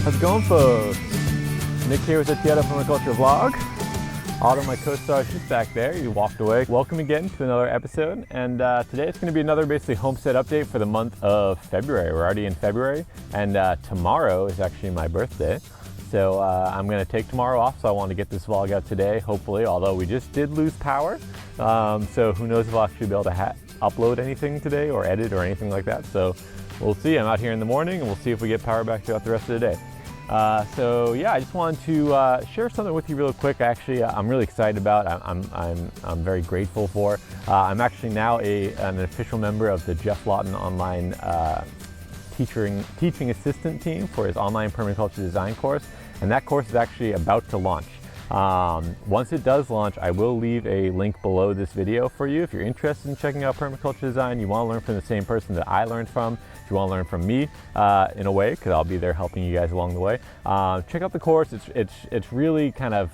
How's it going, folks? Nick here with the Permaculture vlog. Autumn, my co-star, she's back there. You walked away. Welcome again to another episode. And today it's going to be another basically homestead update for the month of February. We're already in February, and tomorrow is actually my birthday. So I'm going to take tomorrow off, so I want to get this vlog out today, hopefully, although we just did lose power. So who knows if I'll actually be able to upload anything today or edit or anything like that. So we'll see. I'm out here in the morning, and we'll see if we get power back throughout the rest of the day. So yeah, I just wanted to share something with you real quick. Actually, I'm really excited about. I'm very grateful for. I'm actually now an official member of the Geoff Lawton online teaching assistant team for his online permaculture design course, and that course is actually about to launch. Once it does launch, I will leave a link below this video for you. If you're interested in checking out permaculture design, you want to learn from the same person that I learned from, if you want to learn from me in a way, because I'll be there helping you guys along the way, check out the course. It's really kind of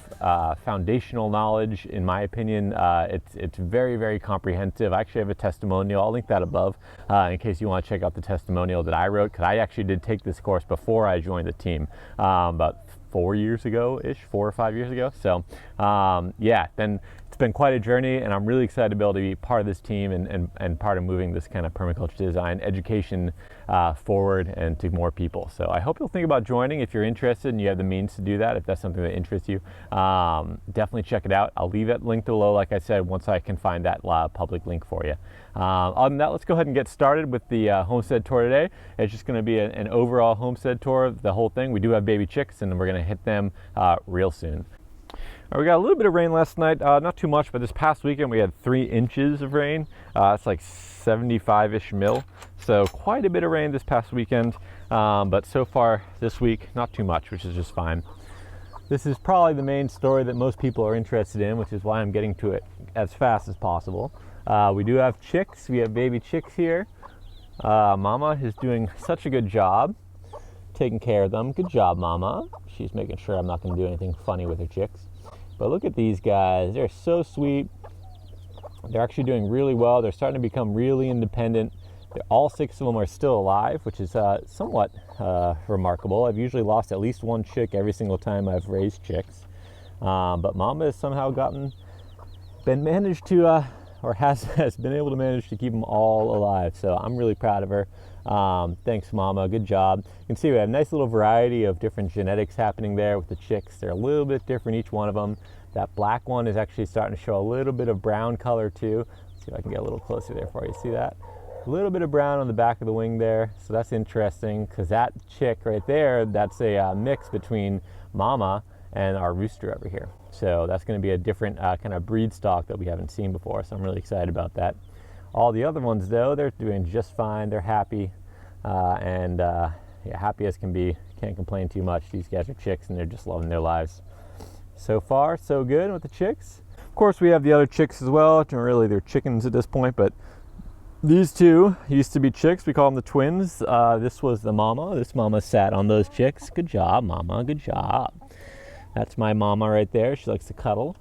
foundational knowledge, in my opinion. It's very, very comprehensive. I actually have a testimonial. I'll link that above in case you want to check out the testimonial that I wrote, because I actually did take this course before I joined the team, about 4 years ago-ish, 4 or 5 years ago. So yeah, then it's been quite a journey, and I'm really excited to be able to be part of this team and part of moving this kind of permaculture design education forward and to more people. So I hope you'll think about joining if you're interested and you have the means to do that. If that's something that interests you, definitely check it out. I'll leave it linked below, like I said, once I can find that public link for you. Other than that, let's go ahead and get started with the homestead tour today. It's just going to be an overall homestead tour of the whole thing. We do have baby chicks, and we're going to hit them real soon. We got a little bit of rain last night, not too much, but this past weekend we had 3 inches of rain. It's like 75-ish mil, so quite a bit of rain this past weekend, but so far this week, not too much, which is just fine. This is probably the main story that most people are interested in, which is why I'm getting to it as fast as possible. We do have chicks. We have baby chicks here. Mama is doing such a good job taking care of them. Good job, Mama. She's making sure I'm not going to do anything funny with her chicks. But look at these guys. They're so sweet. They're actually doing really well. They're starting to become really independent. All 6 of them are still alive, which is somewhat remarkable. I've usually lost at least 1 chick every single time I've raised chicks. But Mama has somehow managed to or has been able to manage to keep them all alive. So I'm really proud of her. Thanks, Mama. Good job. You can see we have a nice little variety of different genetics happening there with the chicks. They're a little bit different, each one of them. That black one is actually starting to show a little bit of brown color too. Let's see if I can get a little closer there for you. See that? A little bit of brown on the back of the wing there. So that's interesting, because that chick right there, that's a mix between Mama and our rooster over here. So that's going to be a different kind of breed stock that we haven't seen before. So I'm really excited about that. All the other ones, though, they're doing just fine. They're happy, yeah, happy as can be. Can't complain too much. These guys are chicks, and they're just loving their lives. So far, so good with the chicks. Of course, we have the other chicks as well. Really, they're chickens at this point, but these 2 used to be chicks. We call them the twins. This was the mama. This mama sat on those chicks. Good job, Mama. Good job. That's my mama right there. She likes to cuddle.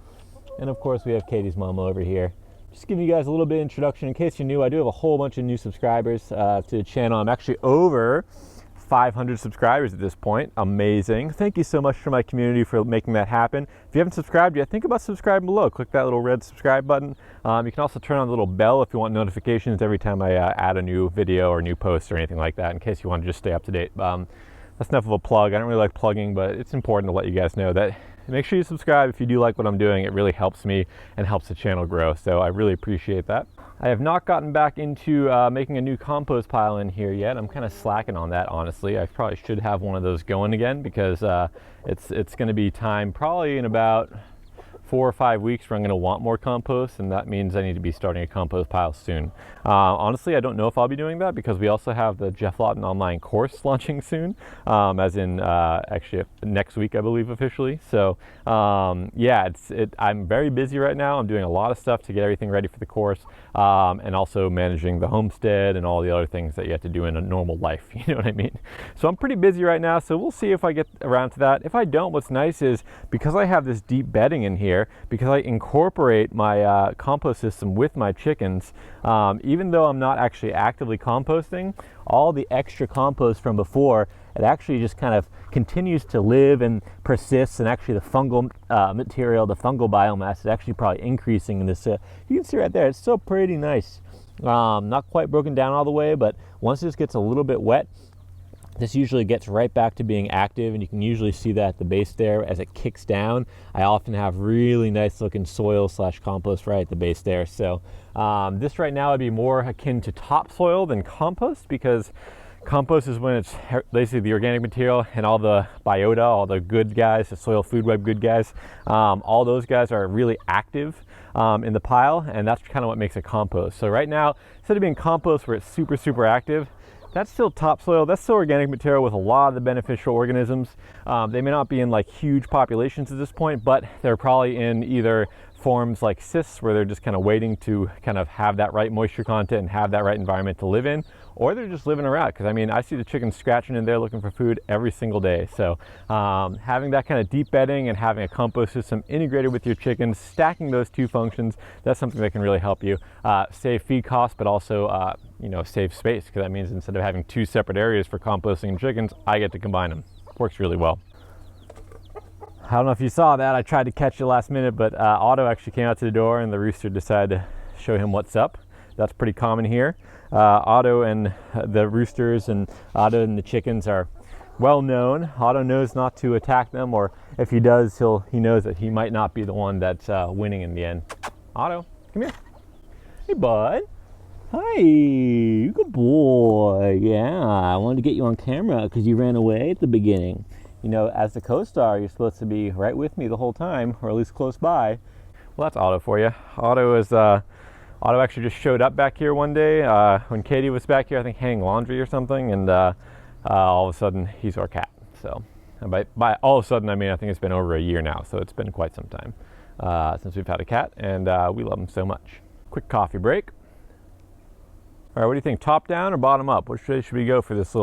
And of course, we have Katie's mama over here. Just giving you guys a little bit of introduction. In case you're new, I do have a whole bunch of new subscribers to the channel. I'm actually over 500 subscribers at this point. Amazing. Thank you so much for my community for making that happen. If you haven't subscribed yet, think about subscribing below. Click that little red subscribe button. You can also turn on the little bell if you want notifications every time I add a new video or new post or anything like that, in case you want to just stay up to date. That's enough of a plug. I don't really like plugging, but it's important to let you guys know that make sure you subscribe if you do like what I'm doing. It really helps me and helps the channel grow, so I really appreciate that. I have not gotten back into making a new compost pile in here yet. I'm kind of slacking on that, honestly. I probably should have one of those going again, because it's going to be time probably in about 4 or 5 weeks where I'm going to want more compost, and that means I need to be starting a compost pile soon. Honestly, I don't know if I'll be doing that, because we also have the Geoff Lawton online course launching soon, as in actually next week, I believe, officially. So yeah, I'm very busy right now. I'm doing a lot of stuff to get everything ready for the course, and also managing the homestead and all the other things that you have to do in a normal life. You know what I mean? So I'm pretty busy right now, so we'll see if I get around to that. If I don't, what's nice is, because I have this deep bedding in here, because I incorporate my compost system with my chickens, even though I'm not actually actively composting, all the extra compost from before it actually just kind of continues to live and persists, and actually the fungal material, the fungal biomass is actually probably increasing in this. You can see right there, it's still pretty nice. Not quite broken down all the way, but once this gets a little bit wet, this usually gets right back to being active, and you can usually see that at the base there as it kicks down. I often have really nice looking soil / compost right at the base there. So this right now would be more akin to topsoil than compost, because compost is when it's basically the organic material and all the biota, all the good guys, the soil food web good guys, all those guys are really active in the pile, and that's kind of what makes it compost. So right now, instead of being compost where it's super active, that's still topsoil. That's still organic material with a lot of the beneficial organisms. They may not be in like huge populations at this point, but they're probably in either forms like cysts, where they're just kind of waiting to kind of have that right moisture content and have that right environment to live in, or they're just living around. Because I mean, I see the chickens scratching in there looking for food every single day. So having that kind of deep bedding and having a compost system integrated with your chickens, stacking those two functions, that's something that can really help you save feed costs, but also you know, save space, because that means instead of having two separate areas for composting and chickens, I get to combine them. Works really well. I don't know if you saw that, I tried to catch it last minute, but Otto actually came out to the door and the rooster decided to show him what's up. That's pretty common here. Otto and the roosters and Otto and the chickens are well known. Otto knows not to attack them, or if he does, he knows that he might not be the one that's winning in the end. Otto, come here. Hey, bud. Hi, good boy. Yeah, I wanted to get you on camera because you ran away at the beginning. You know, as the co-star, you're supposed to be right with me the whole time, or at least close by. Well, that's Otto for you. Otto actually just showed up back here one day when Katie was back here, I think hanging laundry or something, and all of a sudden he's our cat. So by all of a sudden, I mean, I think it's been over a year now, so it's been quite some time since we've had a cat, and we love him so much. Quick coffee break. All right, what do you think, top down or bottom up? Which way should we go for this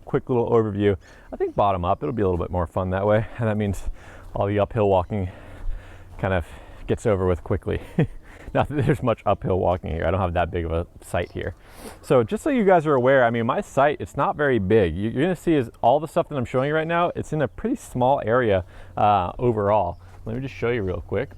quick little overview? I think bottom up. It'll be a little bit more fun that way, and that means all the uphill walking kind of gets over with quickly. Not that there's much uphill walking here. I don't have that big of a site here. So just so you guys are aware, I mean, my site, it's not very big. You're gonna see is all the stuff that I'm showing you right now, it's in a pretty small area overall. Let me just show you real quick.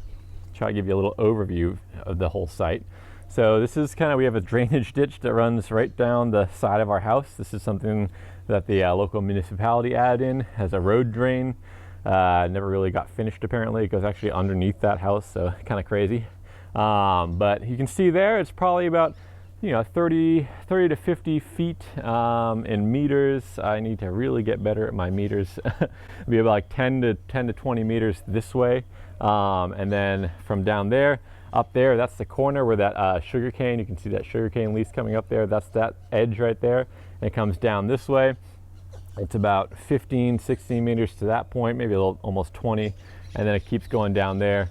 Try to give you a little overview of the whole site. So this is kind of, we have a drainage ditch that runs right down the side of our house. This is something that the local municipality added in as a road drain. Never really got finished apparently. It goes actually underneath that house, so kind of crazy. But you can see there, it's probably about, you know, 30 to 50 feet in meters. I need to really get better at my meters. It'll be about like 10 to 20 meters this way. And then from down there, up there, that's the corner where that sugar cane, you can see that sugar cane leaf coming up there. That's that edge right there. And it comes down this way. It's about 15, 16 meters to that point, maybe a little, almost 20. And then it keeps going down there.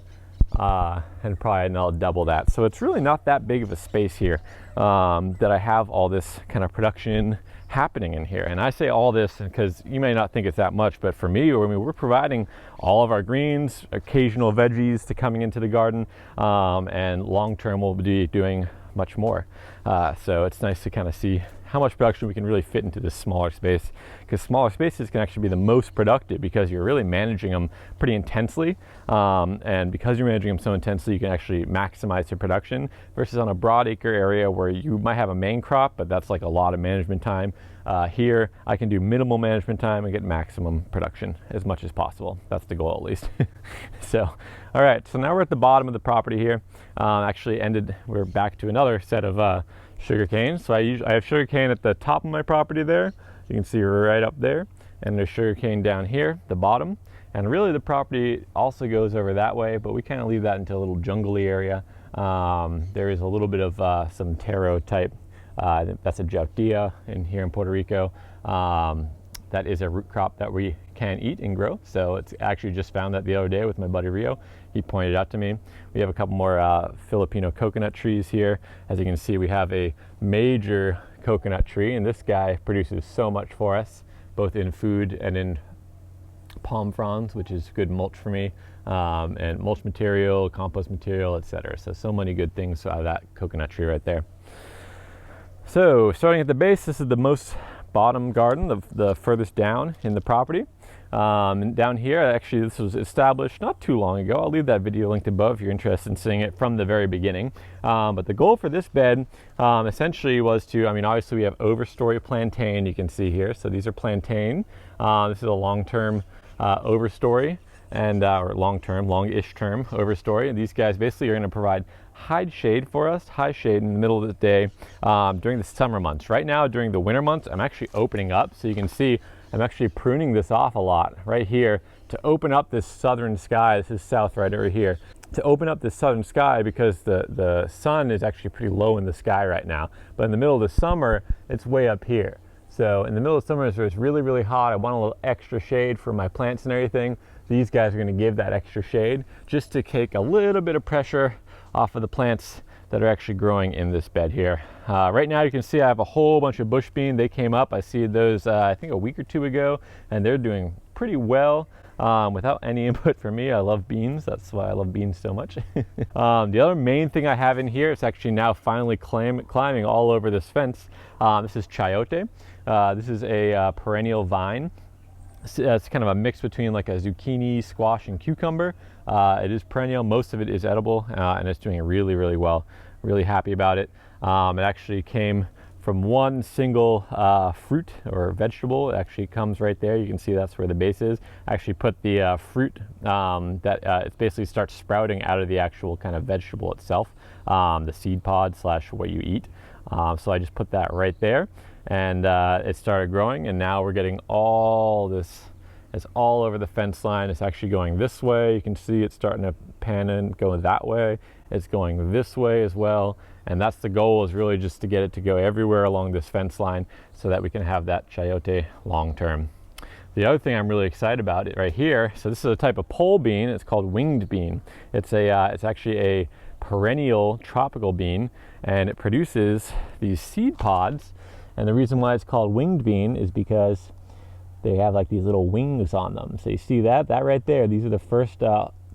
And probably another double that. So it's really not that big of a space here that I have all this kind of production happening in here. And I say all this because you may not think it's that much, but for me, I mean, we're providing all of our greens, occasional veggies to coming into the garden, and long term we'll be doing much more. So it's nice to kind of see how much production we can really fit into this smaller space, because smaller spaces can actually be the most productive because you're really managing them pretty intensely, and because you're managing them so intensely, you can actually maximize your production versus on a broad acre area where you might have a main crop, but that's like a lot of management time. Here I can do minimal management time and get maximum production as much as possible. That's the goal, at least. So all right, so now we're at the bottom of the property here. We're back to another set of sugar cane. So I have sugar cane at the top of my property there. You can see right up there, and there's sugar cane down here, the bottom. And really the property also goes over that way, but we kind of leave that into a little jungly area. There is a little bit of some taro type, that's a jautia in here in Puerto Rico. That is a root crop that we can eat and grow. So it's actually just found that the other day with my buddy Rio. He pointed out to me. We have a couple more Filipino coconut trees here. As you can see, we have a major coconut tree, and this guy produces so much for us, both in food and in palm fronds, which is good mulch for me, and mulch material, compost material, etc. So many good things out of that coconut tree right there. So starting at the base, this is the most bottom garden, the furthest down in the property. And down here, actually, this was established not too long ago. I'll leave that video linked above if you're interested in seeing it from the very beginning. But the goal for this bed essentially was to, I mean, obviously we have overstory plantain, you can see here. So these are plantain. This is a long-term overstory, and or long-ish term overstory. And these guys basically are going to provide hide shade for us, high shade in the middle of the day during the summer months. Right now, during the winter months, I'm actually opening up, so you can see I'm actually pruning this off a lot right here to open up this southern sky. This is south right over here. To open up this southern sky, because the sun is actually pretty low in the sky right now. But in the middle of the summer, it's way up here. So in the middle of summer, so it's really, really hot. I want a little extra shade for my plants and everything. These guys are going to give that extra shade just to take a little bit of pressure off of the plants that are actually growing in this bed here. Right now you can see I have a whole bunch of bush bean. They came up, I seeded those I think a week or two ago, and they're doing pretty well without any input from me. I love beans, that's why I love beans so much. The other main thing I have in here, it's actually now finally climbing all over this fence. This is chayote. This is a perennial vine. It's kind of a mix between like a zucchini, squash, and cucumber. It is perennial, most of it is edible, and it's doing really, really well. Really happy about it. It actually came from one single fruit or vegetable. It actually comes right there. You can see that's where the base is. I actually put the fruit it basically starts sprouting out of the actual kind of vegetable itself, the seed pod / what you eat. So I just put that right there, and it started growing, and now we're getting all this. It's all over the fence line. It's actually going this way. You can see it's starting to pan and go that way. It's going this way as well. And that's the goal, is really just to get it to go everywhere along this fence line so that we can have that chayote long term. The other thing I'm really excited about it right here, so this is a type of pole bean. It's called winged bean. It's actually a perennial tropical bean, and it produces these seed pods. And the reason why it's called winged bean is because they have like these little wings on them. So you see that right there, these are the first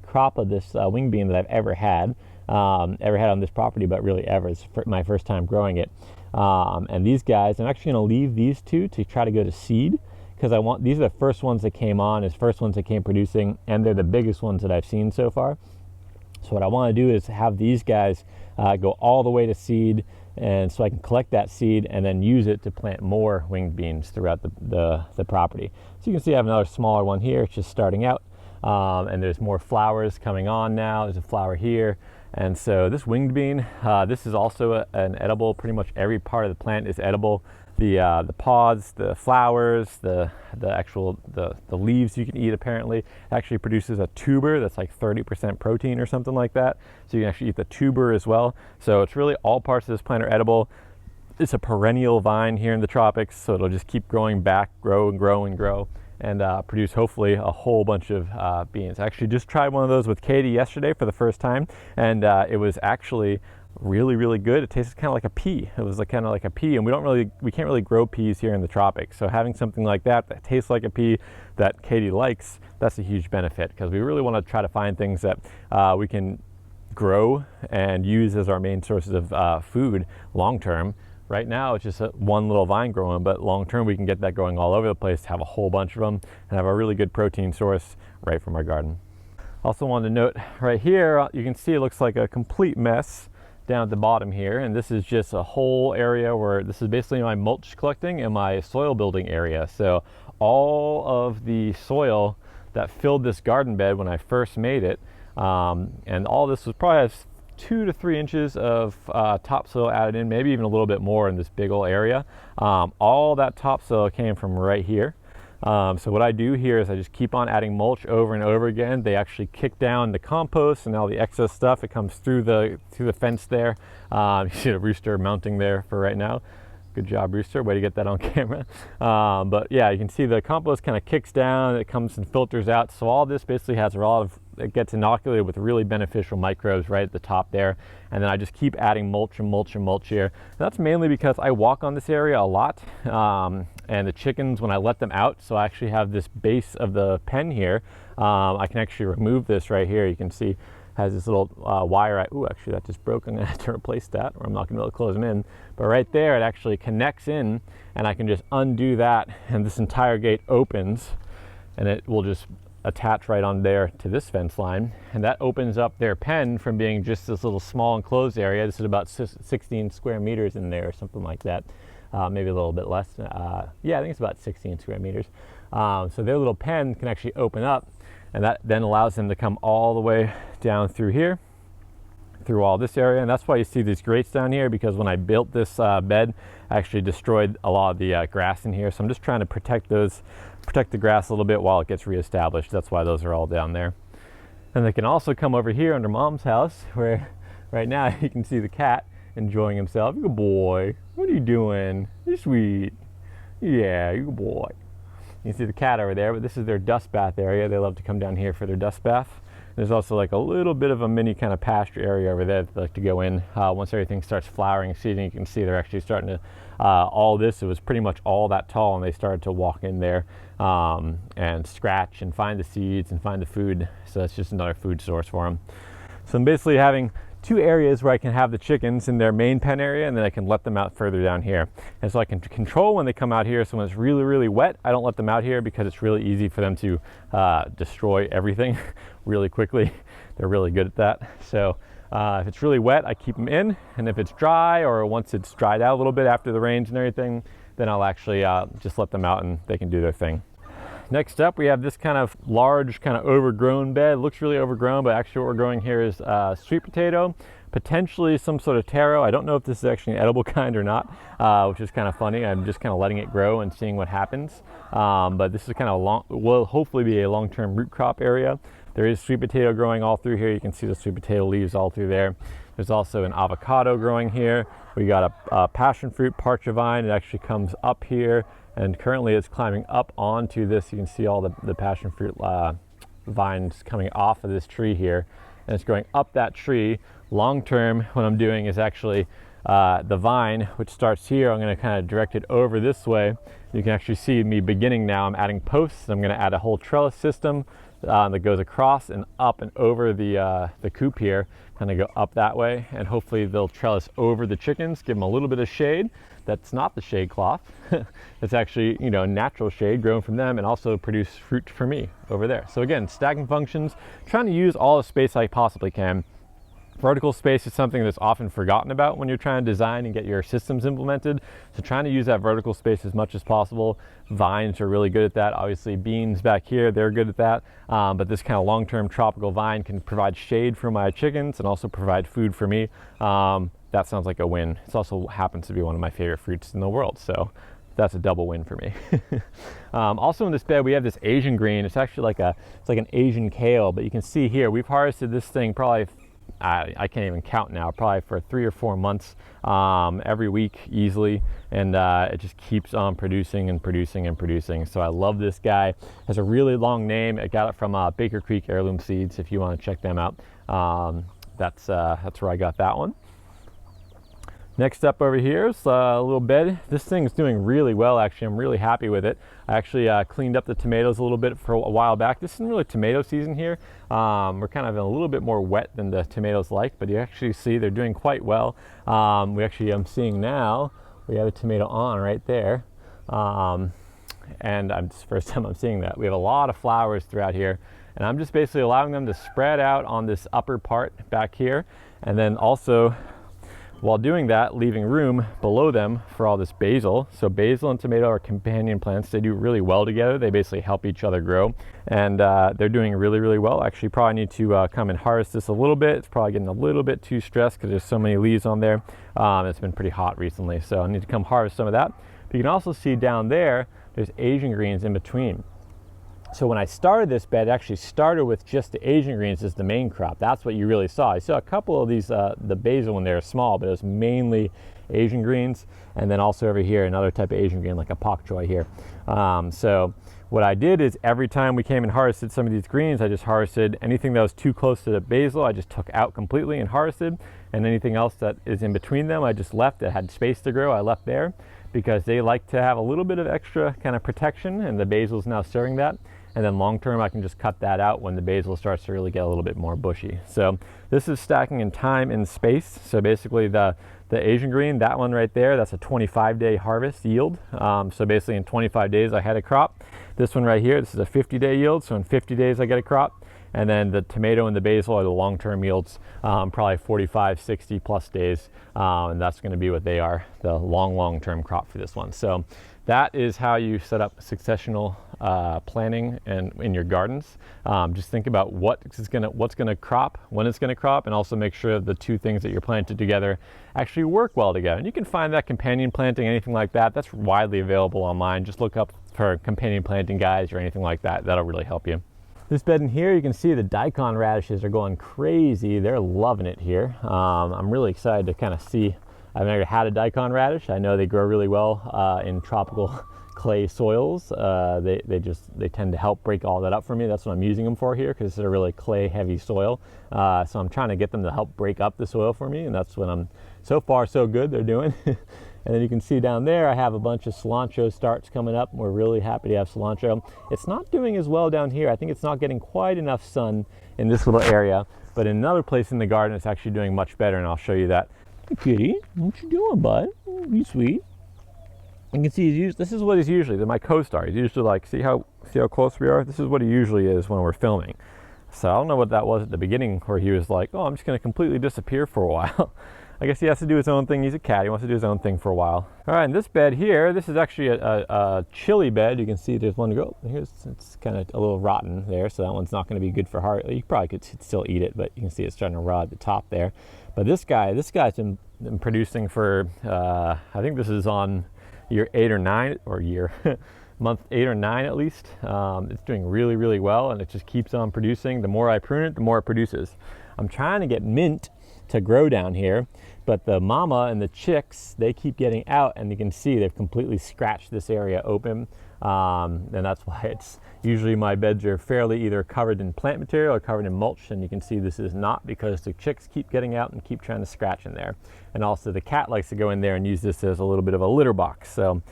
crop of this wing bean that I've ever had on this property, but really ever. It's my first time growing it. And these guys, I'm actually gonna leave these two to try to go to seed, because these are the first ones that came on, first ones that came producing, and they're the biggest ones that I've seen so far. So what I wanna do is have these guys go all the way to seed, and so I can collect that seed and then use it to plant more winged beans throughout the property. So you can see I have another smaller one here. It's just starting out, and there's more flowers coming on now. There's a flower here, and so this winged bean, this is also an edible. Pretty much every part of the plant is edible. The pods, the flowers, the leaves you can eat. Apparently, it actually produces a tuber that's like 30% protein or something like that. So you can actually eat the tuber as well. So it's really all parts of this plant are edible. It's a perennial vine here in the tropics, so it'll just keep growing back, grow and grow and grow, and produce hopefully a whole bunch of beans. I actually just tried one of those with Katie yesterday for the first time, and it was actually really, really good. It tastes kind of like a pea. It was kind of like a pea, and we can't really grow peas here in the tropics. So having something like that tastes like a pea that Katie likes, that's a huge benefit, because we really want to try to find things that we can grow and use as our main sources of food long term. Right now it's just one little vine growing, but long term we can get that growing all over the place, have a whole bunch of them, and have a really good protein source right from our garden. Also wanted to note right here, you can see it looks like a complete mess down at the bottom here, and this is just a whole area where this is basically my mulch collecting and my soil building area. So all of the soil that filled this garden bed when I first made it, and all this was probably 2 to 3 inches of topsoil added in, maybe even a little bit more in this big old area. All that topsoil came from right here. So what I do here is I just keep on adding mulch over and over again. They actually kick down the compost and all the excess stuff. It comes through the fence there. You see the rooster mounting there for right now. Good job, rooster. Way to get that on camera. But yeah, you can see the compost kind of kicks down. It comes and filters out. So all this basically has a lot of, it gets inoculated with really beneficial microbes right at the top there. And then I just keep adding mulch and mulch and mulch here. And that's mainly because I walk on this area a lot. And the chickens, when I let them out, so I actually have this base of the pen here, I can actually remove this right here. You can see has this little wire. Ooh, actually that just broke. I'm gonna have to replace that, or I'm not gonna be able to close them in. But right there, it actually connects in, and I can just undo that, and this entire gate opens, and it will just attach right on there to this fence line, and that opens up their pen from being just this little small enclosed area. This is about 16 square meters in there, or something like that, maybe a little bit less. Yeah, I think it's about 16 square meters. So their little pen can actually open up, and that then allows them to come all the way down through here, through all this area. And that's why you see these grates down here, because when I built this bed, I actually destroyed a lot of the grass in here. So I'm just trying to protect the grass a little bit while it gets reestablished. That's why those are all down there. And they can also come over here under Mom's house, where right now you can see the cat enjoying himself. Good boy. What are you doing? You're sweet. Yeah, you good boy. You can see the cat over there, but this is their dust bath area. They love to come down here for their dust bath. There's also like a little bit of a mini kind of pasture area over there that they like to go in. Once everything starts flowering, seeding, you can see they're actually starting to, all this, it was pretty much all that tall, and they started to walk in there and scratch and find the seeds and find the food. So that's just another food source for them. So I'm basically having two areas where I can have the chickens in their main pen area, and then I can let them out further down here. And so I can control when they come out here. So when it's really, really wet, I don't let them out here, because it's really easy for them to destroy everything really quickly. They're really good at that. So if it's really wet, I keep them in. And if it's dry, or once it's dried out a little bit after the rains and everything, then I'll actually just let them out and they can do their thing. Next up, we have this kind of large, kind of overgrown bed. It looks really overgrown, but actually what we're growing here is sweet potato, potentially some sort of taro. I don't know if this is actually an edible kind or not, which is kind of funny. I'm just kind of letting it grow and seeing what happens. But this is kind of will hopefully be a long-term root crop area. There is sweet potato growing all through here. You can see the sweet potato leaves all through there. There's also an avocado growing here. We got a passion fruit parcha vine. It actually comes up here, and currently it's climbing up onto this. You can see all the passion fruit vines coming off of this tree here, and it's going up that tree. Long term, what I'm doing is actually the vine, which starts here, I'm going to kind of direct it over this way. You can actually see me beginning now. I'm adding posts. I'm going to add a whole trellis system that goes across and up and over the coop here, kind of go up that way, and hopefully they'll trellis over the chickens, give them a little bit of shade. That's not the shade cloth. It's actually, you know, natural shade grown from them, and also produce fruit for me over there. So again, stacking functions, trying to use all the space I possibly can. Vertical space is something that's often forgotten about when you're trying to design and get your systems implemented. So trying to use that vertical space as much as possible. Vines are really good at that. Obviously beans back here, they're good at that. But this kind of long-term tropical vine can provide shade for my chickens and also provide food for me. That sounds like a win. It also happens to be one of my favorite fruits in the world. So that's a double win for me. Also in this bed, we have this Asian green. It's actually like it's like an Asian kale, but you can see here, we've harvested this thing probably, I can't even count now, probably for 3 or 4 months, every week easily, and it just keeps on producing and producing and producing. So I love this guy. It has a really long name. I got it from Baker Creek Heirloom Seeds, if you want to check them out. That's where I got that one. Next up over here is a little bed. This thing's doing really well, actually. I'm really happy with it. I actually cleaned up the tomatoes a little bit for a while back. This isn't really tomato season here. We're kind of a little bit more wet than the tomatoes like, but you actually see they're doing quite well. I'm seeing now, we have a tomato on right there. And it's the first time I'm seeing that. We have a lot of flowers throughout here, and I'm just basically allowing them to spread out on this upper part back here. And then also, while doing that, leaving room below them for all this basil. So basil and tomato are companion plants. They do really well together. They basically help each other grow, and they're doing really, really well. Actually, probably need to come and harvest this a little bit. It's probably getting a little bit too stressed because there's so many leaves on there. It's been pretty hot recently, so I need to come harvest some of that. But you can also see down there, there's Asian greens in between. So when I started this bed, it actually started with just the Asian greens as the main crop. That's what you really saw. I saw a couple of these, the basil when they were small, but it was mainly Asian greens. And then also over here, another type of Asian green, like a pak choi here. So what I did is every time we came and harvested some of these greens, I just harvested anything that was too close to the basil, I just took out completely and harvested. And anything else that is in between them, I just left. It had space to grow, I left there, because they like to have a little bit of extra kind of protection, and the basil is now serving that. and then long term I can just cut that out when the basil starts to really get a little bit more bushy. So this is stacking in time and space. So basically the Asian green, that one right there, that's a 25-day harvest yield. So basically in 25 days I had a crop. This one right here, this is a 50-day yield, so in 50 days I get a crop. And then the tomato and the basil are the long-term yields, probably 45, 60 plus days, and that's going to be what they are, the long-term crop for this one. So that is how you set up successional planning and in your gardens. Just think about what's going to crop, when it's going to crop, and also make sure the two things that you're planted together actually work well together. And you can find that companion planting, anything like that, that's widely available online. Just look up for companion planting guides or anything like that. That'll really help you. This bed in here, you can see the daikon radishes are going crazy. They're loving it here. I'm really excited to kind of see. I've never had a daikon radish. I know they grow really well in tropical clay soils. They tend to help break all that up for me. That's what I'm using them for here, because it's a really clay heavy soil. So I'm trying to get them to help break up the soil for me, and that's what so far so good they're doing. And then you can see down there I have a bunch of cilantro starts coming up. We're really happy to have cilantro. It's not doing as well down here. I think it's not getting quite enough sun in this little area, but in another place in the garden it's actually doing much better, and I'll show you that. Hey kitty, what you doing, bud? You sweet. You can see this is what he's usually, my co-star. He's usually like, see how close we are? This is what he usually is when we're filming. So I don't know what that was at the beginning, where he was like, oh, I'm just gonna completely disappear for a while. I guess he has to do his own thing. He's a cat. He wants to do his own thing for a while. All right, and this bed here, this is actually a chili bed. You can see there's one to go. It's kind of a little rotten there, so that one's not going to be good for heart. You probably could still eat it, but you can see it's starting to rot at the top there. But this guy's been producing for, I think this is on year 8 or 9, or month 8 or 9 at least. It's doing really, really well, and it just keeps on producing. The more I prune it, the more it produces. I'm trying to get mint to grow down here, but the mama and the chicks, they keep getting out, and you can see they've completely scratched this area open, and that's why it's usually my beds are fairly either covered in plant material or covered in mulch, and you can see this is not, because the chicks keep getting out and keep trying to scratch in there. And also the cat likes to go in there and use this as a little bit of a litter box. So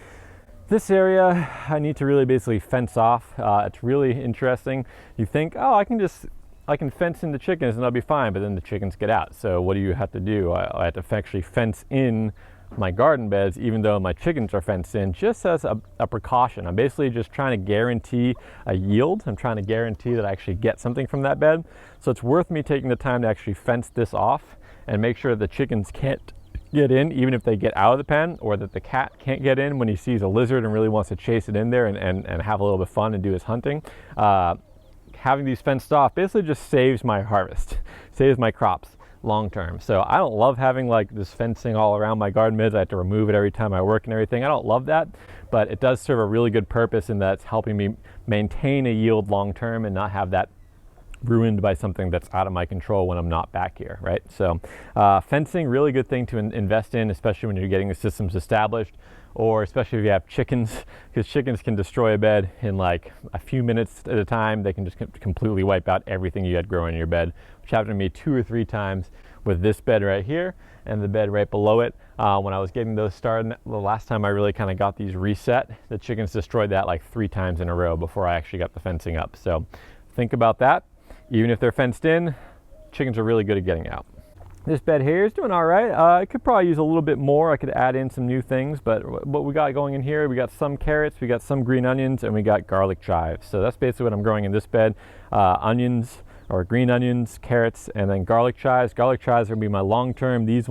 this area I need to really basically fence off. It's really interesting. You think, oh, I can fence in the chickens and I'll be fine, but then the chickens get out. So what do you have to do? I have to actually fence in my garden beds, even though my chickens are fenced in, just as a precaution. I'm basically just trying to guarantee a yield. I'm trying to guarantee that I actually get something from that bed. So it's worth me taking the time to actually fence this off and make sure the chickens can't get in, even if they get out of the pen, or that the cat can't get in when he sees a lizard and really wants to chase it in there and have a little bit of fun and do his hunting. Having these fenced off basically just saves my harvest, saves my crops long term. So I don't love having like this fencing all around my garden beds. I have to remove it every time I work and everything. I don't love that, but it does serve a really good purpose in that it's helping me maintain a yield long term and not have that ruined by something that's out of my control when I'm not back here, right? So fencing, really good thing to invest in, especially when you're getting the systems established, or especially if you have chickens, because chickens can destroy a bed in like a few minutes at a time. They can just completely wipe out everything you had growing in your bed, which happened to me 2 or 3 times with this bed right here and the bed right below it. When I was getting those started, the last time I really kind of got these reset, the chickens destroyed that like 3 times in a row before I actually got the fencing up. So think about that. Even if they're fenced in, chickens are really good at getting out. This bed here is doing all right. I could probably use a little bit more. I could add in some new things, but what we got going in here, we got some carrots, we got some green onions, and we got garlic chives. So that's basically what I'm growing in this bed. Onions, or green onions, carrots, and then garlic chives. Garlic chives are gonna be my long-term. These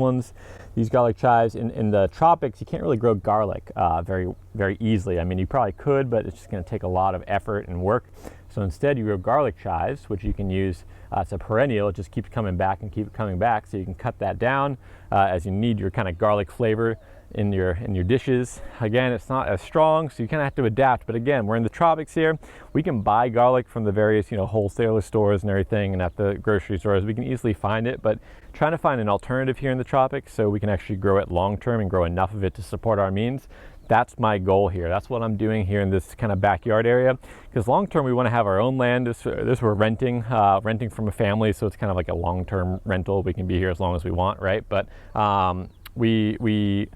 garlic chives, in the tropics, you can't really grow garlic very, very easily. I mean, you probably could, but it's just gonna take a lot of effort and work. So instead you grow garlic chives, which you can use, it's a perennial, it just keeps coming back and keep coming back. So you can cut that down as you need your kind of garlic flavor in your dishes. Again, it's not as strong, so you kind of have to adapt. But again, we're in the tropics here. We can buy garlic from the various, wholesaler stores and everything, and at the grocery stores, we can easily find it. But trying to find an alternative here in the tropics so we can actually grow it long term and grow enough of it to support our means. That's my goal here. That's what I'm doing here in this kind of backyard area. Because long term, we want to have our own land. This we're renting from a family, so it's kind of like a long term rental. We can be here as long as we want, right? But we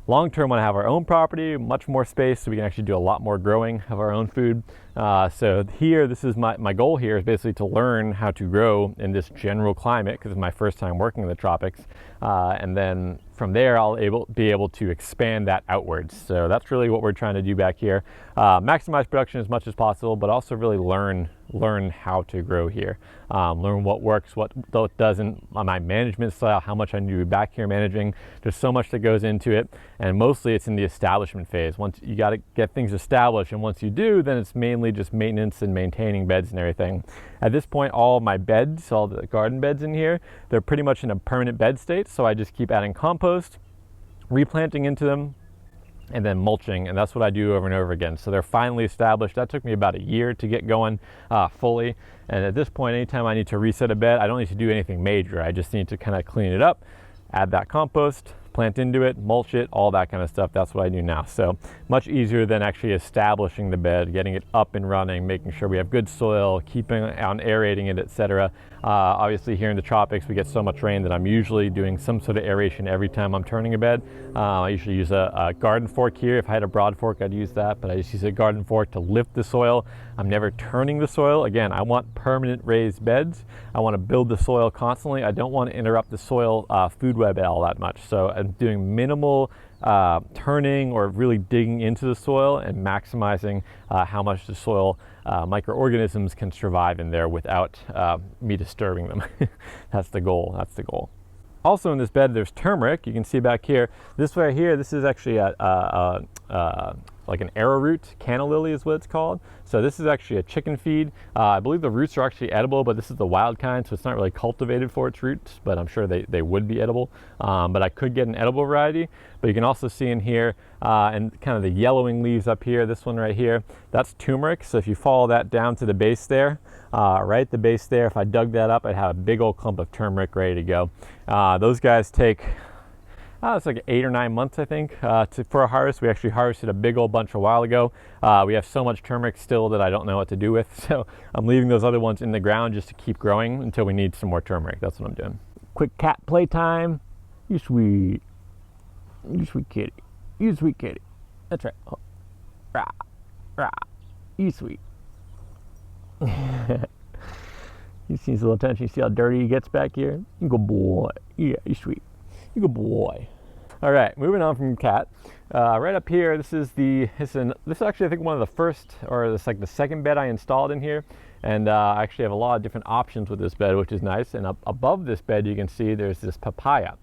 Long term, want to have our own property, much more space, so we can actually do a lot more growing of our own food. So here, this is my goal here is basically to learn how to grow in this general climate, because it's my first time working in the tropics. And then from there, I'll be able to expand that outwards. So that's really what we're trying to do back here. Maximize production as much as possible, but also really learn how to grow here. Learn what works, what doesn't, my management style, how much I need to be back here managing. There's so much that goes into it, and mostly it's in the establishment phase. Once you got to get things established, and once you do, then it's mainly just maintenance and maintaining beds and everything. At this point, all of my beds, all the garden beds in here, they're pretty much in a permanent bed state, so I just keep adding compost, replanting into them, and then mulching, and that's what I do over and over again. So they're finally established. That took me about a year to get going fully, and at this point, anytime I need to reset a bed, I don't need to do anything major. I just need to kind of clean it up, add that compost, plant into it, mulch it, all that kind of stuff. That's what I do now. So much easier than actually establishing the bed, getting it up and running, making sure we have good soil, keeping on aerating it, etc. Obviously here in the tropics, we get so much rain that I'm usually doing some sort of aeration every time I'm turning a bed. I usually use a garden fork here. If I had a broad fork, I'd use that, but I just use a garden fork to lift the soil. I'm never turning the soil. Again, I want permanent raised beds. I want to build the soil constantly. I don't want to interrupt the soil food web all that much. So I'm doing minimal turning or really digging into the soil and maximizing how much the soil microorganisms can survive in there without me disturbing them. That's the goal. That's the goal. Also in this bed, there's turmeric. You can see back here. This right here, this is actually like an arrowroot, canna lily is what it's called. So this is actually a chicken feed. I believe the roots are actually edible, but this is the wild kind, so it's not really cultivated for its roots, but I'm sure they would be edible. But I could get an edible variety. But you can also see in here, and kind of the yellowing leaves up here, this one right here, that's turmeric. So if you follow that down to the base there, right at the base there, if I dug that up, I'd have a big old clump of turmeric ready to go. Those guys take, it's like 8 or 9 months, I think, for a harvest. We actually harvested a big old bunch a while ago. We have so much turmeric still that I don't know what to do with, so I'm leaving those other ones in the ground just to keep growing until we need some more turmeric. That's what I'm doing. Quick cat playtime. You sweet kitty. You sweet kitty. That's right. Oh. Rah, rah. You sweet. You see his little attention. You see how dirty he gets back here? You good boy. Yeah, you sweet. You good boy. All right, moving on from cat. Right up here, this is actually I think one of the first, or it's like the second bed I installed in here, and I actually have a lot of different options with this bed, which is nice. And up above this bed, you can see there's this papaya.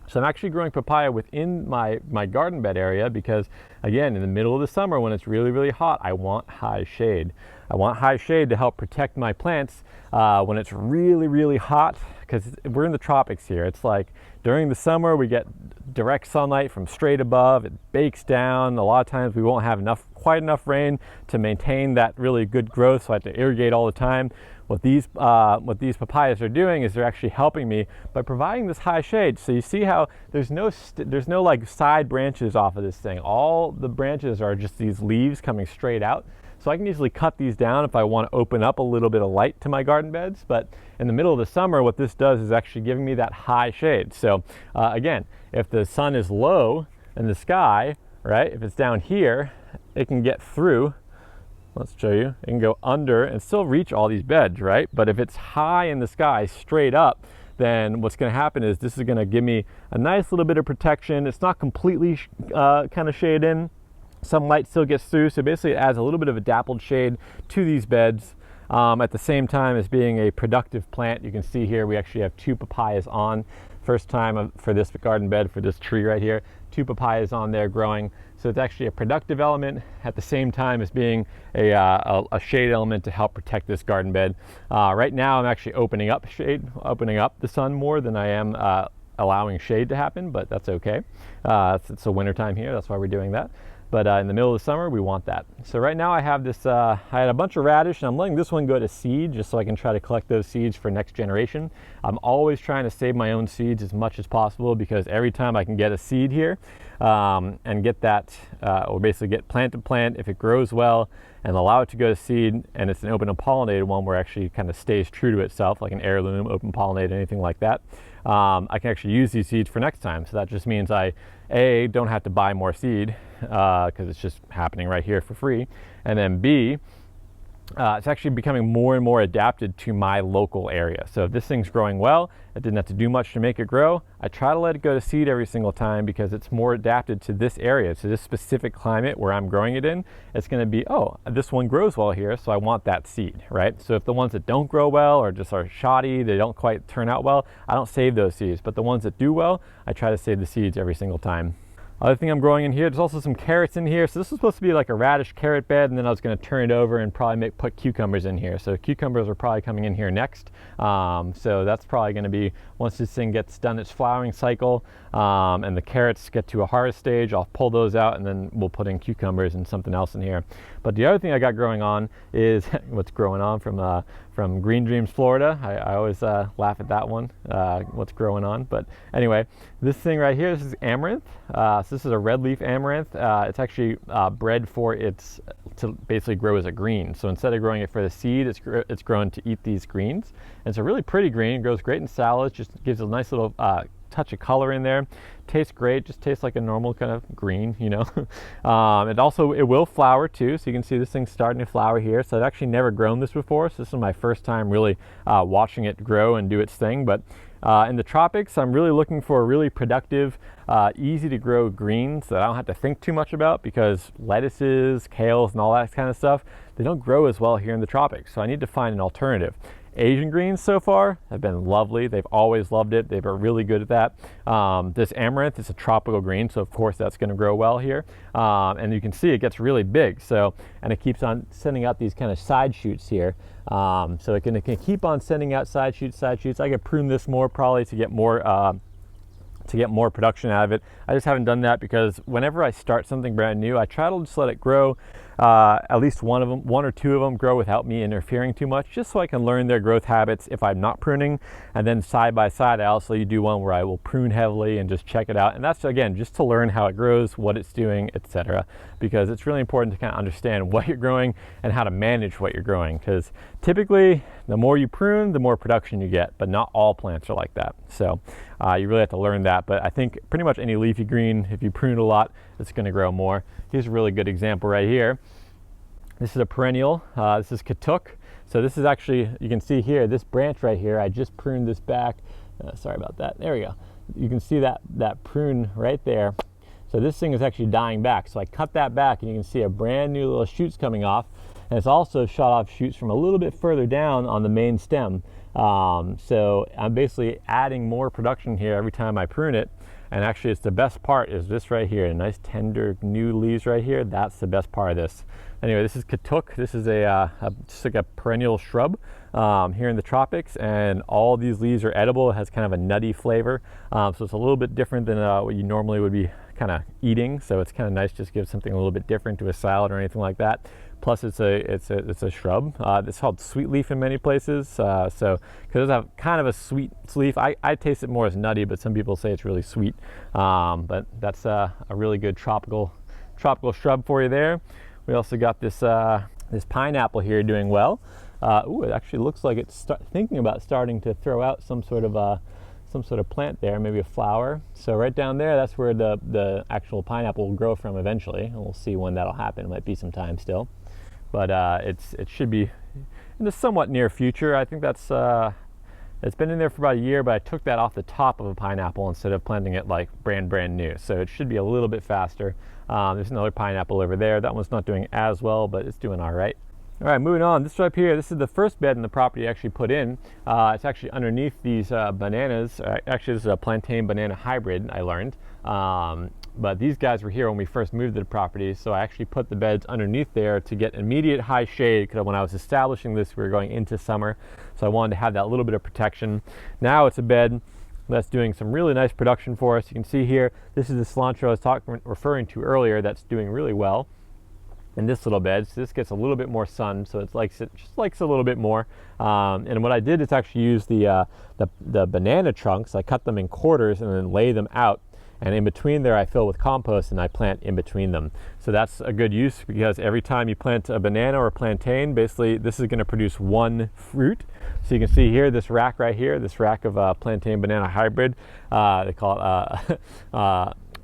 So I'm actually growing papaya within my garden bed area because, again, in the middle of the summer when it's really, really hot, I want high shade. I want high shade to help protect my plants when it's really, really hot, because we're in the tropics here. It's like during the summer we get direct sunlight from straight above. It bakes down. A lot of times we won't have quite enough rain to maintain that really good growth, so I have to irrigate all the time. What these papayas are doing is they're actually helping me by providing this high shade. So you see how there's no like side branches off of this thing. All the branches are just these leaves coming straight out. So I can easily cut these down if I want to open up a little bit of light to my garden beds. But in the middle of the summer, what this does is actually giving me that high shade. So again, if the sun is low in the sky, right, if it's down here, it can get through. Let's show you. It can go under and still reach all these beds, right? But if it's high in the sky, straight up, then what's going to happen is this is going to give me a nice little bit of protection. It's not completely kind of shaded in. Some light still gets through, so basically it adds a little bit of a dappled shade to these beds. At the same time as being a productive plant. You can see here we actually have 2 papayas on. First time for this garden bed, for this tree right here, 2 papayas on there growing. So it's actually a productive element at the same time as being a shade element to help protect this garden bed. Right now I'm actually opening up the sun more than I am allowing shade to happen, but that's okay. It's a winter time here, that's why we're doing that. But in the middle of the summer, we want that. So right now I have this, I had a bunch of radish, and I'm letting this one go to seed just so I can try to collect those seeds for next generation. I'm always trying to save my own seeds as much as possible, because every time I can get a seed here and get that, or basically get plant to plant, if it grows well, and allow it to go to seed, and it's an open and pollinated one where it actually kind of stays true to itself, like an heirloom, open pollinated, anything like that. I can actually use these seeds for next time. So that just means I, A, don't have to buy more seed because it's just happening right here for free. And then B, it's actually becoming more and more adapted to my local area. So if this thing's growing well, I didn't have to do much to make it grow. I try to let it go to seed every single time because it's more adapted to this area, to this specific climate where I'm growing it in. It's going to be, oh, this one grows well here, so I want that seed, right? So if the ones that don't grow well or just are shoddy, they don't quite turn out well, I don't save those seeds. But the ones that do well, I try to save the seeds every single time. Other thing I'm growing in here, there's also some carrots in here. So this was supposed to be like a radish carrot bed, and then I was going to turn it over and probably put cucumbers in here. So cucumbers are probably coming in here next. So that's probably going to be, once this thing gets done its flowering cycle and the carrots get to a harvest stage, I'll pull those out and then we'll put in cucumbers and something else in here. But the other thing I got growing on is what's growing on from Green Dreams, Florida. I always laugh at that one, what's growing on. But anyway, this thing right here, this is amaranth. So this is a red leaf amaranth. It's actually bred for to basically grow as a green. So instead of growing it for the seed, it's grown to eat these greens. And it's a really pretty green. It grows great in salads, just gives a nice little touch of color in there. Tastes great, just tastes like a normal kind of green, you know. It will flower too, so you can see this thing's starting to flower here. So I've actually never grown this before, so this is my first time really watching it grow and do its thing. But in the tropics, I'm really looking for really productive, easy to grow greens that I don't have to think too much about, because lettuces, kales, and all that kind of stuff, they don't grow as well here in the tropics. So I need to find an alternative. Asian greens so far have been lovely. They've always loved it. They've been really good at that. This amaranth is a tropical green, so of course that's going to grow well here. And you can see it gets really big. So, and it keeps on sending out these kind of side shoots here. So it can keep on sending out side shoots. I could prune this more probably to get more production out of it. I just haven't done that because whenever I start something brand new, I try to just let it grow. At least one or two of them grow without me interfering too much, just so I can learn their growth habits if I'm not pruning. And then side by side, I also do one where I will prune heavily and just check it out. And that's, again, just to learn how it grows, what it's doing, etc. Because it's really important to kind of understand what you're growing and how to manage what you're growing. Because typically, the more you prune, the more production you get, but not all plants are like that. So you really have to learn that. But I think pretty much any leafy green, if you prune a lot, it's going to grow more. Here's a really good example right here. This is a perennial. This is Katuk. So this is actually, you can see here, this branch right here, I just pruned this back. Sorry about that. There we go. You can see that prune right there. So this thing is actually dying back. So I cut that back and you can see a brand new little shoots coming off. And it's also shot off shoots from a little bit further down on the main stem. So I'm basically adding more production here every time I prune it. And actually, it's the best part is this right here, nice tender new leaves right here. That's the best part of this. Anyway, this is Katuk. This is just like a perennial shrub here in the tropics, and all these leaves are edible. It has kind of a nutty flavor, so it's a little bit different than what you normally would be kind of eating. So it's kind of nice, just give something a little bit different to a salad or anything like that. Plus, it's a shrub. It's called sweet leaf in many places. So because it's kind of a sweet leaf, I taste it more as nutty, but some people say it's really sweet. But that's a really good tropical shrub for you there. We also got this pineapple here doing well. It actually looks like it's thinking about starting to throw out some sort of plant there, maybe a flower. So right down there, that's where the actual pineapple will grow from eventually. And we'll see when that'll happen. It might be some time still. But it should be in the somewhat near future. I think that's it's been in there for about a year, but I took that off the top of a pineapple instead of planting it like brand new. So it should be a little bit faster. There's another pineapple over there. That one's not doing as well, but it's doing all right. All right, moving on. This up here, this is the first bed in the property I actually put in. It's actually underneath these bananas. Actually, this is a plantain banana hybrid, I learned. But these guys were here when we first moved to the property, so I actually put the beds underneath there to get immediate high shade, because when I was establishing this, we were going into summer, so I wanted to have that little bit of protection. Now it's a bed that's doing some really nice production for us. You can see here, this is the cilantro I was referring to earlier that's doing really well in this little bed. So this gets a little bit more sun, so it just likes a little bit more. And what I did is actually use the banana trunks. I cut them in quarters and then lay them out. and in between there I fill with compost and I plant in between them. So that's a good use, because every time you plant a banana or plantain, basically this is going to produce one fruit. So you can see here, this rack right here, this rack of plantain banana hybrid, they call it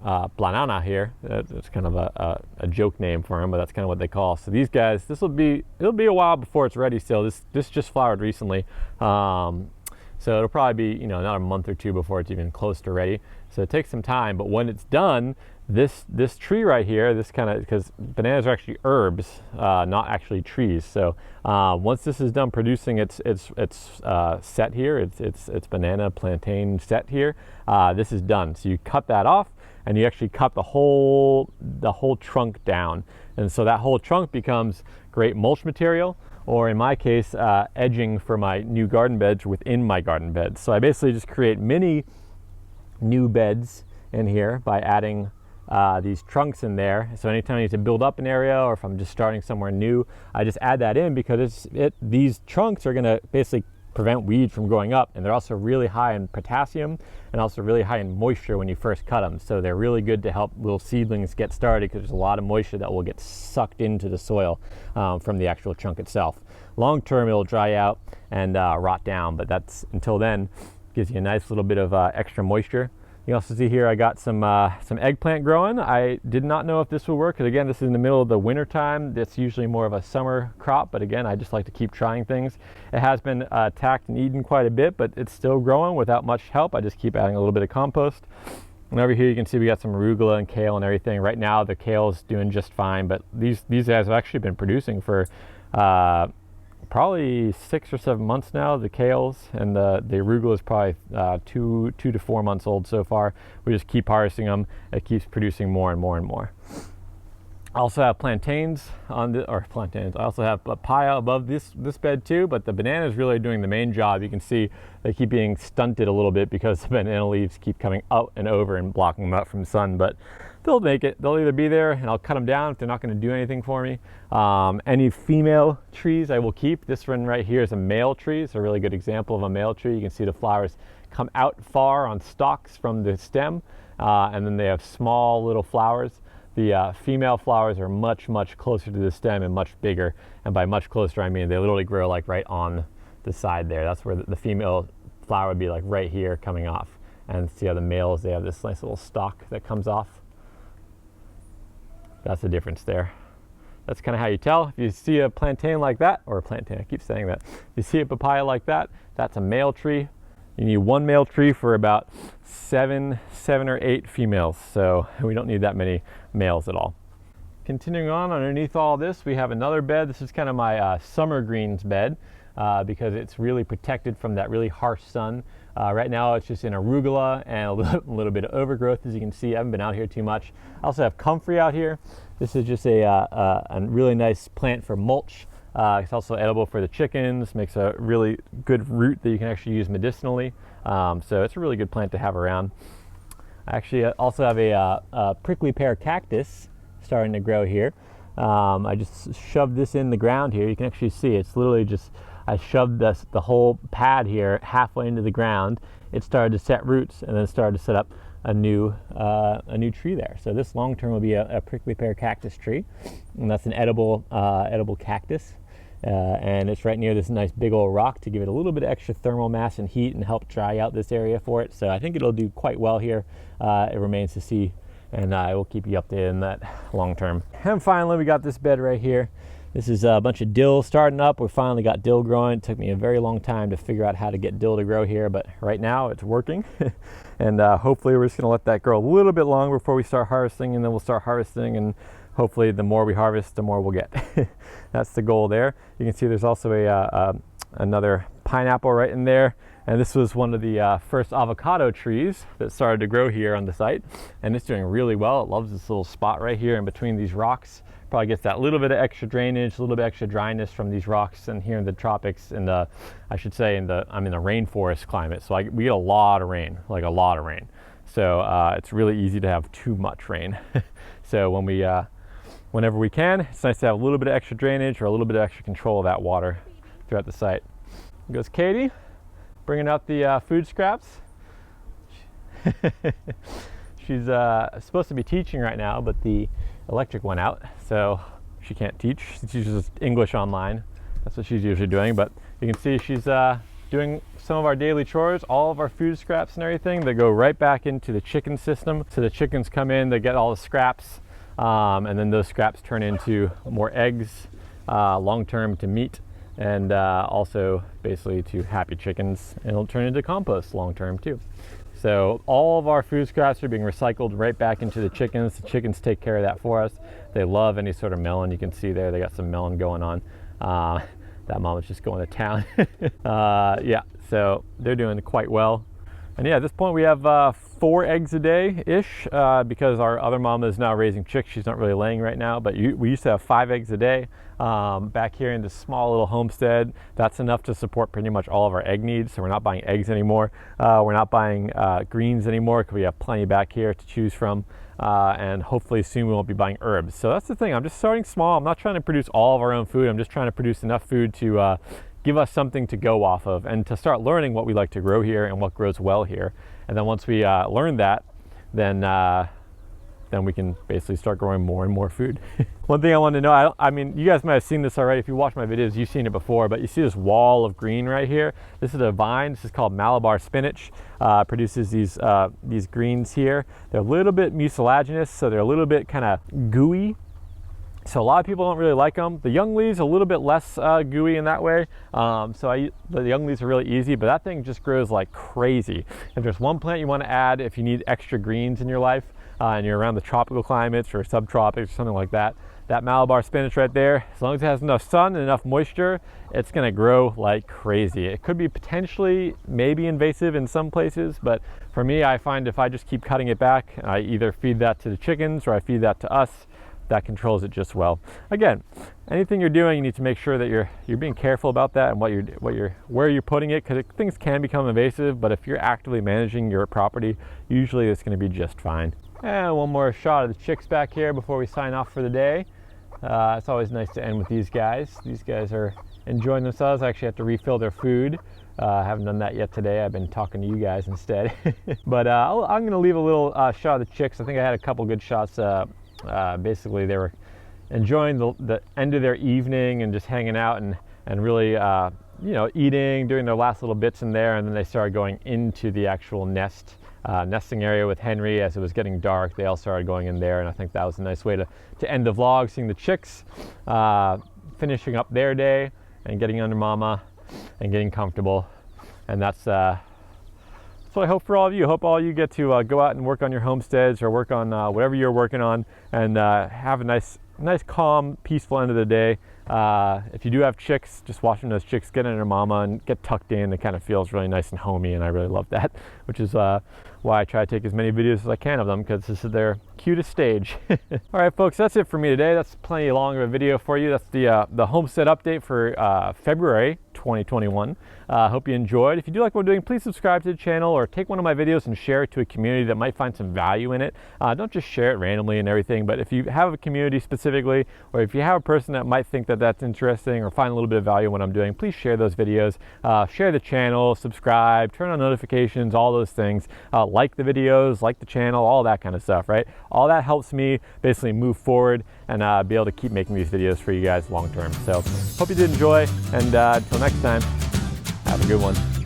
planana here. It's kind of a joke name for them, but that's kind of what they call. So these guys, it'll be a while before it's ready still. This just flowered recently. So it'll probably be, not a month or two before it's even close to ready. So it takes some time, but when it's done, this tree right here, this kind of, because bananas are actually herbs, not actually trees. So once this is done producing its set here, its banana plantain set here, this is done. So you cut that off, and you actually cut the whole trunk down, and so that whole trunk becomes great mulch material, or in my case, edging for my new garden beds within my garden beds. So I basically just create mini new beds in here by adding these trunks in there. So anytime I need to build up an area, or if I'm just starting somewhere new, I just add that in, because these trunks are going to basically prevent weeds from growing up, and they're also really high in potassium and also really high in moisture when you first cut them. So they're really good to help little seedlings get started, because there's a lot of moisture that will get sucked into the soil from the actual trunk itself. Long term it'll dry out and rot down, but that's, until then, gives you a nice little bit of extra moisture. You also see here I got some eggplant growing. I did not know if this would work, because again, this is in the middle of the winter time. That's usually more of a summer crop, but again, I just like to keep trying things. It has been attacked and eaten quite a bit, but it's still growing without much help. I just keep adding a little bit of compost. And over here you can see we got some arugula and kale and everything. Right now the kale is doing just fine, but these guys have actually been producing for probably 6 or 7 months now, the kales, and the arugula is probably 2 to 4 months old so far. We just keep harvesting them. It keeps producing more and more and more. I also have plantains I also have papaya above this bed too, but the banana is really doing the main job. You can see they keep being stunted a little bit because the banana leaves keep coming out and over and blocking them out from the sun, but they'll make it. They'll either be there and I'll cut them down if they're not going to do anything for me. Any female trees I will keep. This one right here is a male tree. It's a really good example of a male tree. You can see the flowers come out far on stalks from the stem, and then they have small little flowers. The female flowers are much closer to the stem and much bigger, and by much closer I mean they literally grow like right on the side there. That's where the female flower would be, like right here coming off. And see how the males, they have this nice little stalk that comes off. That's the difference there. That's kind of how you tell. If you see a plantain like that, or a plantain, I keep saying that. If you see a papaya like that, that's a male tree. You need one male tree for about seven or 8 females. So we don't need that many males at all. Continuing on, underneath all this, we have another bed. This is kind of my summer greens bed, because it's really protected from that really harsh sun. Right now it's just in arugula and a little bit of overgrowth. As you can see, I haven't been out here too much. I also have comfrey out here. This is just a really nice plant for mulch. It's also edible for the chickens, makes a really good root that you can actually use medicinally. So it's a really good plant to have around. I actually also have a prickly pear cactus starting to grow here. I just shoved this in the ground here. You can actually see it's literally just, I shoved the whole pad here halfway into the ground. It started to set roots and then started to set up a new tree there. So this long term will be a prickly pear cactus tree, and that's an edible cactus. And it's right near this nice big old rock to give it a little bit of extra thermal mass and heat and help dry out this area for it. So I think it'll do quite well here. It remains to see, and I will keep you updated on that long term. And finally, we got this bed right here. This is a bunch of dill starting up. We finally got dill growing. It took me a very long time to figure out how to get dill to grow here, but right now it's working. And hopefully we're just gonna let that grow a little bit longer before we start harvesting, and then we'll start harvesting, and hopefully the more we harvest, the more we'll get. That's the goal there. You can see there's also another pineapple right in there. And this was one of the first avocado trees that started to grow here on the site. And it's doing really well. It loves this little spot right here in between these rocks. Probably gets that little bit of extra drainage, a little bit extra dryness from these rocks. And here in the tropics, in the, I should say, I'm in the rainforest climate. So we get a lot of rain, like a lot of rain. So it's really easy to have too much rain. So whenever we can, it's nice to have a little bit of extra drainage or a little bit of extra control of that water throughout the site. Here goes Katie, bringing out the food scraps. She's supposed to be teaching right now, but the electric went out, so she can't teach. She teaches English online. That's what she's usually doing, but you can see she's doing some of our daily chores, all of our food scraps and everything. They go right back into the chicken system. So the chickens come in, they get all the scraps, and then those scraps turn into more eggs, long-term to meat, and also basically to happy chickens, and it'll turn into compost long-term too. So all of our food scraps are being recycled right back into the chickens. The chickens take care of that for us. They love any sort of melon. You can see there, they got some melon going on. That mom is just going to town. Yeah, so they're doing quite well. And yeah, at this point we have 4 eggs a day-ish because our other mama is now raising chicks. She's not really laying right now, but we used to have 5 eggs a day. Back here in this small little homestead, that's enough to support pretty much all of our egg needs. So we're not buying eggs anymore. We're not buying greens anymore because we have plenty back here to choose from. And hopefully soon we won't be buying herbs. So that's the thing, I'm just starting small. I'm not trying to produce all of our own food. I'm just trying to produce enough food to give us something to go off of and to start learning what we like to grow here and what grows well here. And then once we learn that, then we can basically start growing more and more food. One thing I wanted to know, I mean, you guys might have seen this already. If you watch my videos, you've seen it before, but you see this wall of green right here? This is a vine. This is called Malabar spinach. Produces these greens here. They're a little bit mucilaginous, so they're a little bit kind of gooey. So a lot of people don't really like them. The young leaves a little bit less gooey in that way. The young leaves are really easy, but that thing just grows like crazy. If there's one plant you want to add, if you need extra greens in your life, and you're around the tropical climates or subtropics or something like that, that Malabar spinach right there, as long as it has enough sun and enough moisture, it's gonna grow like crazy. It could be potentially maybe invasive in some places, but for me, I find if I just keep cutting it back, I either feed that to the chickens or I feed that to us, that controls it just well. Again, anything you're doing, you need to make sure that you're being careful about that and where you're putting it, because things can become invasive, but if you're actively managing your property, usually it's gonna be just fine. And one more shot of the chicks back here before we sign off for the day. It's always nice to end with these guys. These guys are enjoying themselves. I actually have to refill their food. I haven't done that yet today. I've been talking to you guys instead. But I'm gonna leave a little shot of the chicks. I think I had a couple good shots. Basically they were enjoying the end of their evening and just hanging out and really you know, eating, doing their last little bits in there, and then they started going into the actual nesting area with Henry. As it was getting dark, they all started going in there, and I think that was a nice way to end the vlog, seeing the chicks finishing up their day and getting under mama and getting comfortable. And that's what I hope for all of you. I hope all you get to go out and work on your homesteads or work on whatever you're working on, and have a nice calm, peaceful end of the day. If you do have chicks, just watching those chicks get under mama and get tucked in, it kind of feels really nice and homey, and I really love that, which is why I try to take as many videos as I can of them, because this is their cutest stage. All right, folks, that's it for me today. That's plenty long of a video for you. That's the homestead update for February 2021. Hope you enjoyed. If you do like what we're doing, please subscribe to the channel or take one of my videos and share it to a community that might find some value in it. Don't just share it randomly and everything, but if you have a community specifically, or if you have a person that might think that that's interesting or find a little bit of value in what I'm doing, please share those videos. Share the channel, subscribe, turn on notifications, all those things. Like the videos, like the channel, all that kind of stuff, right? All that helps me basically move forward and be able to keep making these videos for you guys long term. So hope you did enjoy, and until next time, have a good one.